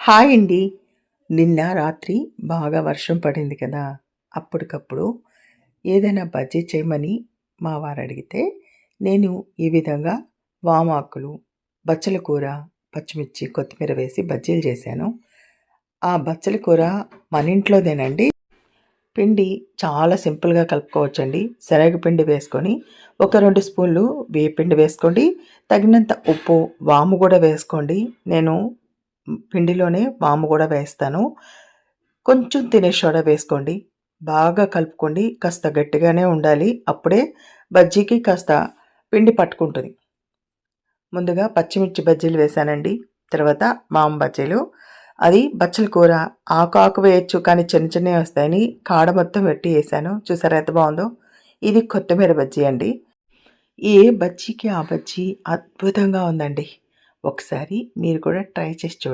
Hi అండి. నిన్న రాత్రి బాగా వర్షం పడింది కదా! అప్పటికప్పుడు ఏదైనా బజ్జీ చేయమని మా వారు అడిగితే, నేను ఈ విధంగా వామాకులు, బచ్చల కూర, పచ్చిమిర్చి, కొత్తిమీర వేసి బజ్జీలు చేశాను. ఆ బచ్చల కూర మన ఇంట్లోదేనండి. పిండి చాలా సింపుల్‌గా కలుపుకోవచ్చండి. శనగపిండి వేసుకొని, ఒక 2 స్పూన్లు బియ్యపిండి వేసుకోండి. తగినంత ఉప్పు, వాము కూడా వేసుకోండి. నేను పిండిలోనే వాము కూడా వేస్తాను. కొంచెం తినే సోడా వేసుకోండి. బాగా కలుపుకోండి. కాస్త గట్టిగానే ఉండాలి. అప్పుడే బజ్జీకి కాస్త పిండి పట్టుకుంటుంది. ముందుగా పచ్చిమిర్చి బజ్జీలు వేశానండి. తర్వాత మాం బజ్జీలు. అది బచ్చల కూర ఆకు వేయొచ్చు, కానీ చిన్న చిన్నవి వస్తాయని కాడ మొత్తం వెట్టి వేసాను. చూసారా ఎంత బాగుందో! ఇది కొత్తిమీర బజ్జీ అండి. ఏ బజ్జీకి ఆ బజ్జీ అద్భుతంగా ఉందండి. ఒకసారి మీరు కూడా ట్రై చేసి చూడండి.